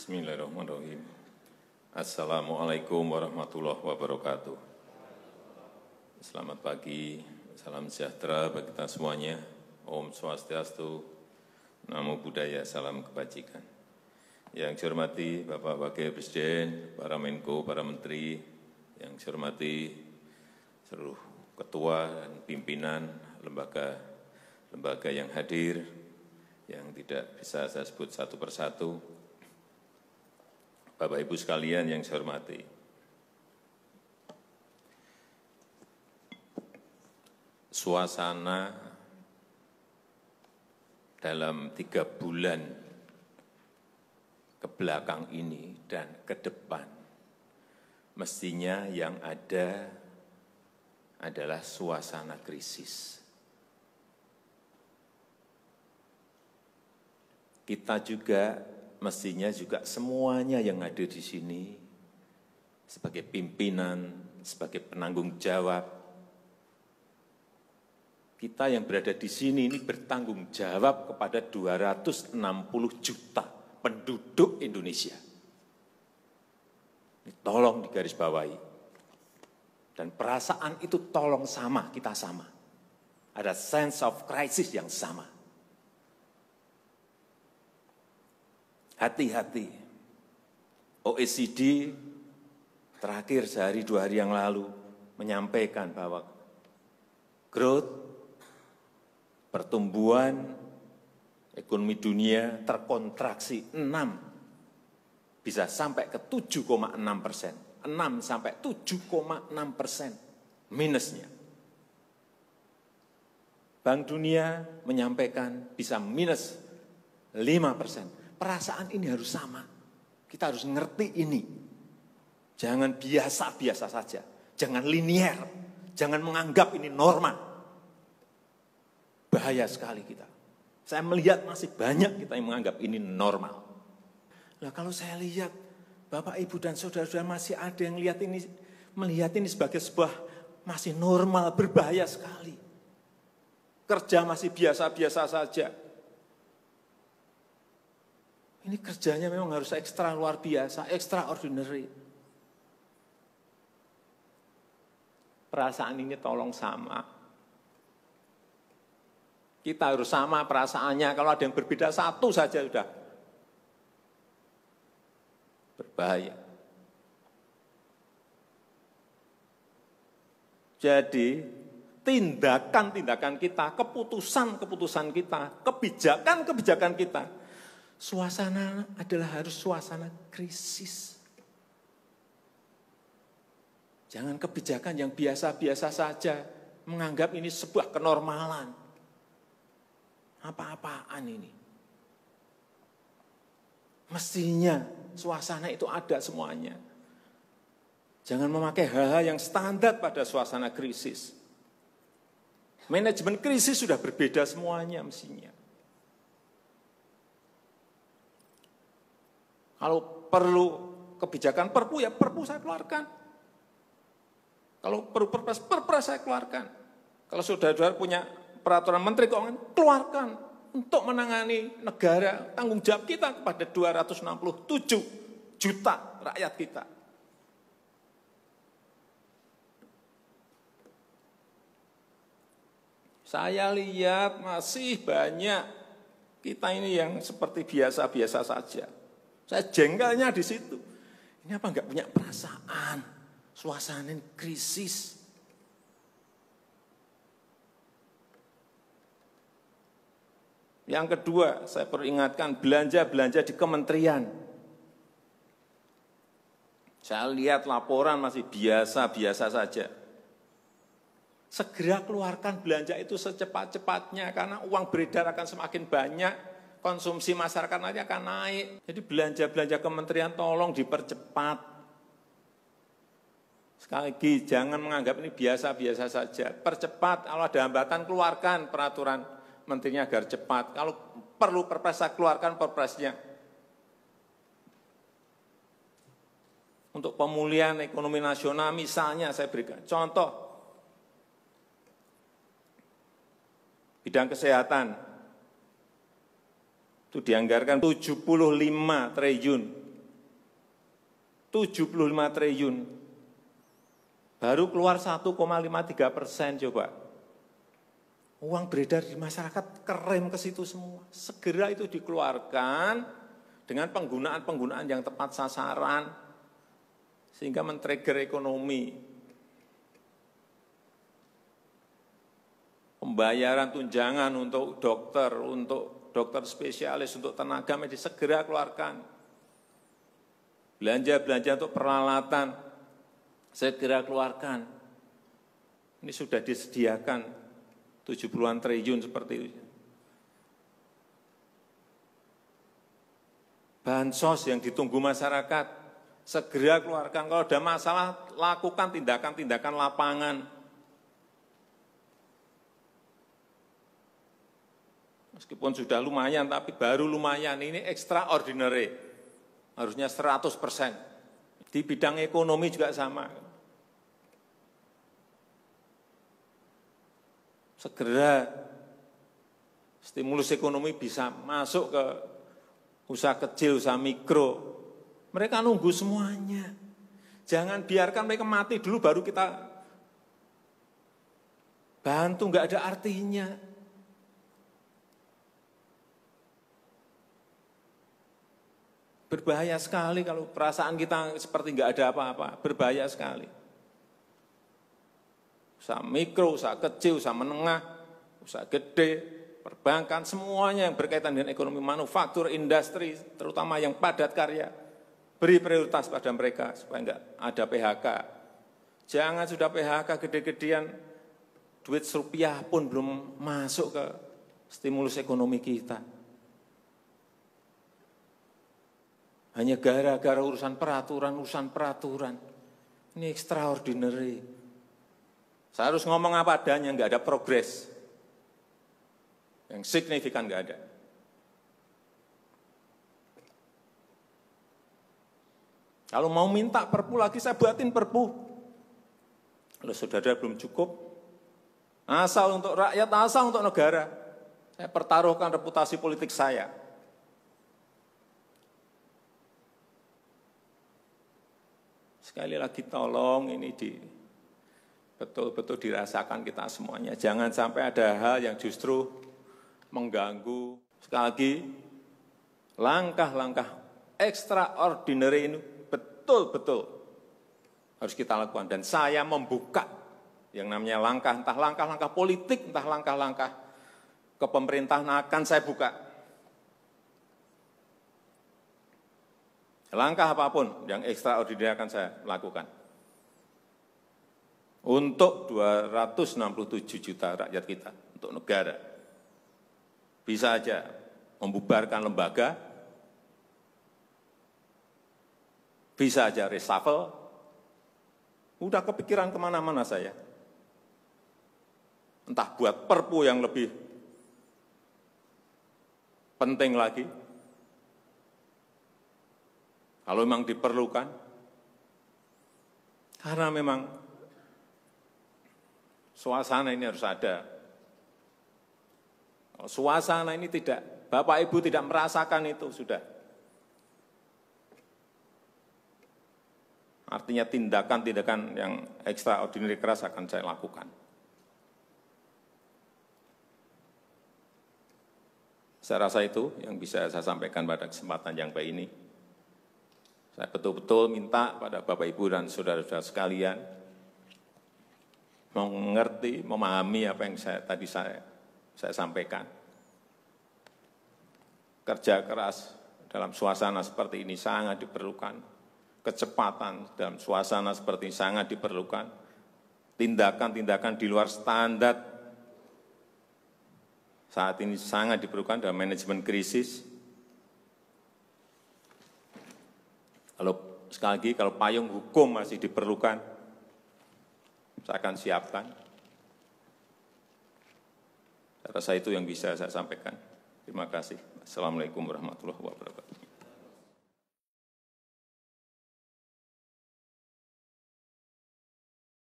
Bismillahirrahmanirrahim. Assalamualaikum warahmatullahi wabarakatuh. Selamat pagi, salam sejahtera bagi kita semuanya. Om Swastiastu, Namo Buddhaya, salam kebajikan. Yang saya hormati Bapak Wakil Presiden, para Menko, para Menteri, yang saya hormati seluruh ketua dan pimpinan lembaga yang hadir, yang tidak bisa saya sebut satu persatu. Bapak Ibu sekalian yang saya hormati, suasana dalam 3 bulan ke belakang ini dan ke depan, mestinya yang ada adalah suasana krisis. Kita juga mestinya juga semuanya yang ada di sini sebagai pimpinan, sebagai penanggung jawab, kita yang berada di sini ini bertanggung jawab kepada 260 juta penduduk Indonesia. Ini tolong digarisbawahi. Dan perasaan itu tolong sama, kita sama. Ada sense of crisis yang sama. Hati-hati, OECD terakhir sehari 2 hari yang lalu menyampaikan bahwa growth, pertumbuhan ekonomi dunia terkontraksi 6, bisa sampai ke 7,6%, 6 sampai 7,6% minusnya. Bank Dunia menyampaikan bisa minus 5%. Perasaan ini harus sama. Kita harus ngerti ini. Jangan biasa-biasa saja. Jangan linier. Jangan menganggap ini norma. Bahaya sekali kita. Saya melihat masih banyak kita yang menganggap ini normal. Nah, kalau saya lihat Bapak, Ibu, dan saudara-saudara masih ada yang melihat ini sebagai sebuah masih normal, berbahaya sekali. Kerja masih biasa-biasa saja. Ini kerjanya memang harus ekstra luar biasa, extraordinary. Perasaan ini tolong sama. Kita harus sama perasaannya, kalau ada yang berbeda satu saja sudah berbahaya. Jadi, tindakan-tindakan kita, keputusan-keputusan kita, kebijakan-kebijakan kita, suasana adalah harus suasana krisis. Jangan kebijakan yang biasa-biasa saja, menganggap ini sebuah kenormalan. Apa-apaan ini? Mestinya suasana itu ada semuanya. Jangan memakai hal-hal yang standar pada suasana krisis. Manajemen krisis sudah berbeda semuanya mestinya. Kalau perlu kebijakan perpu, ya perpu saya keluarkan. Kalau perlu perpres saya keluarkan. Kalau saudara-saudara punya peraturan menteri keuangan, keluarkan untuk menangani negara, tanggung jawab kita kepada 267 juta rakyat kita. Saya lihat masih banyak kita ini yang seperti biasa-biasa saja. Saya jengkelnya di situ. Ini apa enggak punya perasaan? Suasana krisis. Yang kedua, saya perlu ingatkan belanja-belanja di kementerian. Saya lihat laporan masih biasa-biasa saja. Segera keluarkan belanja itu secepat-cepatnya karena uang beredar akan semakin banyak. Konsumsi masyarakat nanti akan naik. Jadi belanja-belanja kementerian tolong dipercepat. Sekali lagi, jangan menganggap ini biasa-biasa saja. Percepat, kalau ada hambatan keluarkan peraturan menterinya agar cepat. Kalau perlu perpres, keluarkan perpresnya. Untuk pemulihan ekonomi nasional misalnya saya berikan contoh. Bidang kesehatan. Itu dianggarkan 75 triliun 75 triliun. Baru keluar 1,53% coba. Uang beredar di masyarakat kerem ke situ semua. Segera itu dikeluarkan dengan penggunaan-penggunaan yang tepat sasaran sehingga men-trigger ekonomi. Pembayaran tunjangan untuk dokter spesialis, untuk tenaga medis segera keluarkan. Belanja-belanja untuk peralatan segera keluarkan. Ini sudah disediakan 70-an triliun seperti itu. Bansos yang ditunggu masyarakat, segera keluarkan. Kalau ada masalah, lakukan tindakan-tindakan lapangan. Meskipun sudah lumayan, tapi baru lumayan. Ini extraordinary. Harusnya 100%. Di bidang ekonomi juga sama. Segera stimulus ekonomi bisa masuk ke usaha kecil, usaha mikro. Mereka nunggu semuanya. Jangan biarkan mereka mati dulu baru kita bantu, nggak ada artinya. Berbahaya sekali kalau perasaan kita seperti nggak ada apa-apa, berbahaya sekali. Usaha mikro, usaha kecil, usaha menengah, usaha gede, perbankan, semuanya yang berkaitan dengan ekonomi manufaktur, industri, terutama yang padat karya, beri prioritas pada mereka supaya enggak ada PHK. Jangan sudah PHK gede-gedean, duit rupiah pun belum masuk ke stimulus ekonomi kita. Hanya gara-gara urusan peraturan. Ini extraordinary. Saya harus ngomong apa adanya, enggak ada progres. Yang signifikan enggak ada. Kalau mau minta perpu lagi, saya buatin perpu. Kalau saudara belum cukup, asal untuk rakyat, asal untuk negara. Saya pertaruhkan reputasi politik saya. Sekali lagi tolong ini betul-betul dirasakan kita semuanya. Jangan sampai ada hal yang justru mengganggu. Sekali lagi, langkah-langkah extraordinary ini betul-betul harus kita lakukan. Dan saya membuka yang namanya langkah, entah langkah-langkah politik, entah langkah-langkah kepemerintahan akan saya buka. Langkah apapun yang extraordinary akan saya lakukan. Untuk 267 juta rakyat kita, untuk negara. Bisa aja membubarkan lembaga, bisa aja reshuffle, udah kepikiran kemana-mana saya. Entah buat perpu yang lebih penting lagi, kalau memang diperlukan, karena memang suasana ini harus ada. Kalau suasana ini tidak, Bapak Ibu tidak merasakan itu, sudah. Artinya tindakan-tindakan yang extraordinary keras akan saya lakukan. Saya rasa itu yang bisa saya sampaikan pada kesempatan yang baik ini. Saya betul-betul minta pada Bapak Ibu dan saudara-saudara sekalian, mengerti, memahami apa yang tadi saya sampaikan. Kerja keras dalam suasana seperti ini sangat diperlukan. Kecepatan dalam suasana seperti ini sangat diperlukan. Tindakan-tindakan di luar standar saat ini sangat diperlukan dalam manajemen krisis. Sekali lagi, kalau payung hukum masih diperlukan, saya akan siapkan. Saya rasa itu yang bisa saya sampaikan. Terima kasih. Assalamualaikum warahmatullahi wabarakatuh.